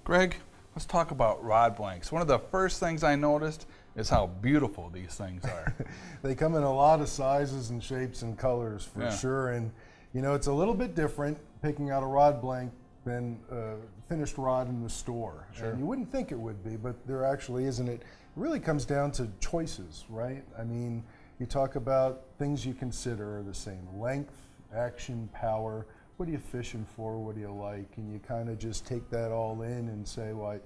Greg, let's talk about rod blanks. One of the first things I noticed is how beautiful these things are. They come in a lot of sizes and shapes and colors for Yeah. sure. And you know, it's a little bit different picking out a rod blank than a finished rod in the store. Sure. And you wouldn't think it would be, but there actually isn't. It really comes down to choices, right? I mean, you talk about things you consider are the same: length, action, power. What are you fishing for? What do you like? And you kind of just take that all in and say, well,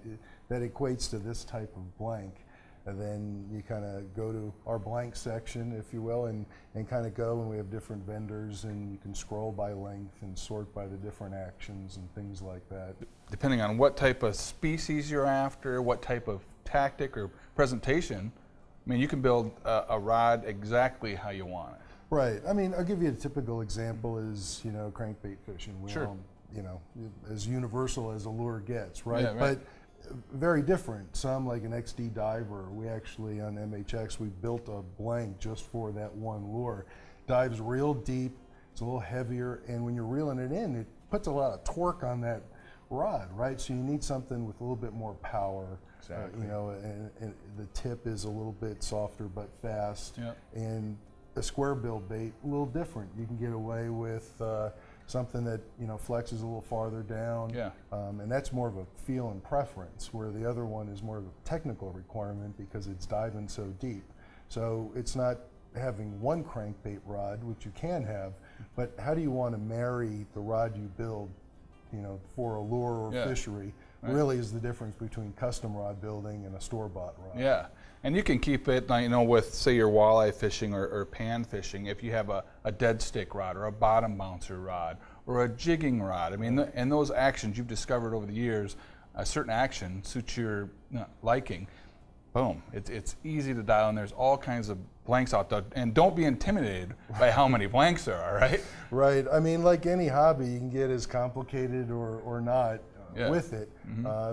that equates to this type of blank. And then you kind of go to our blank section, if you will, and kind of go, and we have different vendors, and you can scroll by length and sort by the different actions and things like that. Depending on what type of species you're after, what type of tactic or presentation, I mean, you can build a rod exactly how you want it. Right. I mean, I'll give you a typical example is, you know, crankbait fishing. We Sure. all, you know, as universal as a lure gets, right? Yeah, right. But very different. Some, like an XD diver, we actually on MHX, we built a blank just for that one lure. Dives real deep, it's a little heavier, and when you're reeling it in, it puts a lot of torque on that rod, right? So you need something with a little bit more power. Exactly. You know, and the tip is a little bit softer but fast. Yep. And a square bill bait, a little different. You can get away with something that, you know, flexes a little farther down. Yeah. And that's more of a feel and preference, where the other one is more of a technical requirement because it's diving so deep. So it's not having one crankbait rod, which you can have, but how do you want to marry the rod you build, you know, for a lure or Yeah. fishery? Right. Really is the difference between custom rod building and a store-bought rod. Yeah, and you can keep it, you know, with, say, your walleye fishing or pan fishing. If you have a dead stick rod or a bottom bouncer rod or a jigging rod, I mean, and those actions you've discovered over the years, a certain action suits your liking. Boom, it's easy to dial, and there's all kinds of blanks out there. And don't be intimidated by how many blanks there are, right? Right. I mean, like any hobby, you can get as complicated or not. Yeah. With it.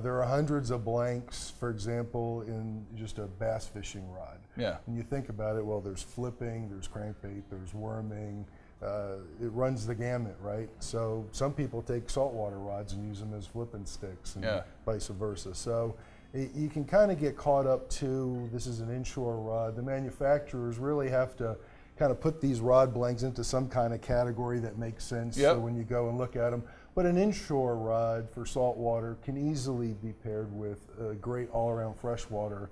There are hundreds of blanks, for example, in just a bass fishing rod. Yeah. When you think about it, well, there's flipping, there's crankbait, there's worming. It runs the gamut, right? So some people take saltwater rods and use them as flipping sticks, and Yeah. vice versa. So you can kind of get caught up to, this is an inshore rod. The manufacturers really have to kind of put these rod blanks into some kind of category that makes sense. Yep. So when you go and look at them. But an inshore rod for saltwater can easily be paired with a great all-around freshwater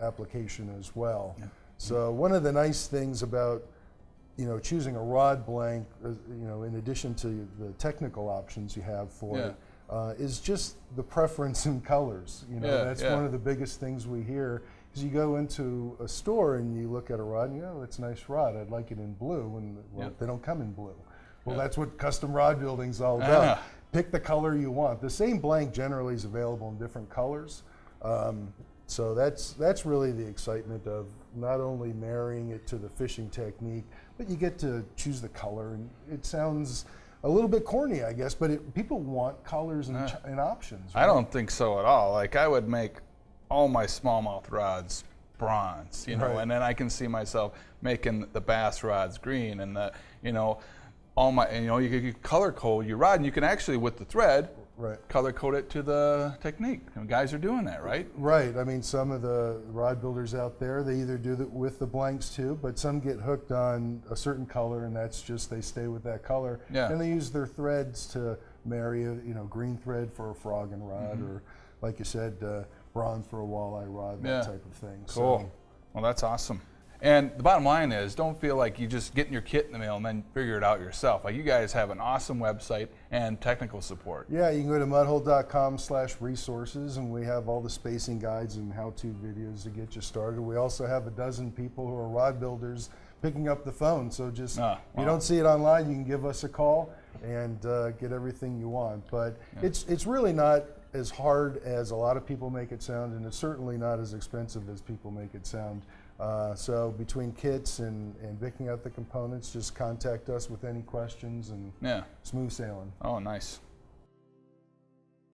application as well. Yeah. So one of the nice things about, you know, choosing a rod blank, you know, in addition to the technical options you have for it, is just the preference in colors. You know, that's one of the biggest things we hear. Is you go into a store and you look at a rod and you go, oh, that's a nice rod, I'd like it in blue, and well, they don't come in blue. Well, that's what custom rod building's all about. Pick the color you want. The same blank generally is available in different colors. So that's really the excitement of not only marrying it to the fishing technique, but you get to choose the color. And it sounds a little bit corny, I guess, but people want colors and options. Right? I don't think so at all. Like, I would make all my smallmouth rods bronze, you know, and then I can see myself making the bass rods green, and the, you know, all my, you know, you could color code your rod, and you can actually, with the thread, color code it to the technique. And guys are doing that, right? Right. I mean, some of the rod builders out there, they either do that with the blanks too, but some get hooked on a certain color, and that's just, they stay with that color. Yeah. And they use their threads to marry a, you know, green thread for a frog and rod, or like you said, bronze for a walleye rod, that type of thing. Cool. So, well, that's awesome. And the bottom line is, don't feel like you just getting your kit in the mail and then figure it out yourself. Like, you guys have an awesome website and technical support. Yeah, you can go to mudhole.com/resources, and we have all the spacing guides and how-to videos to get you started. We also have a dozen people who are rod builders picking up the phone. So just, if you don't see it online, you can give us a call and get everything you want. But it's really not as hard as a lot of people make it sound, and it's certainly not as expensive as people make it sound. So between kits and picking out the components, just contact us with any questions, and smooth sailing. Oh, nice.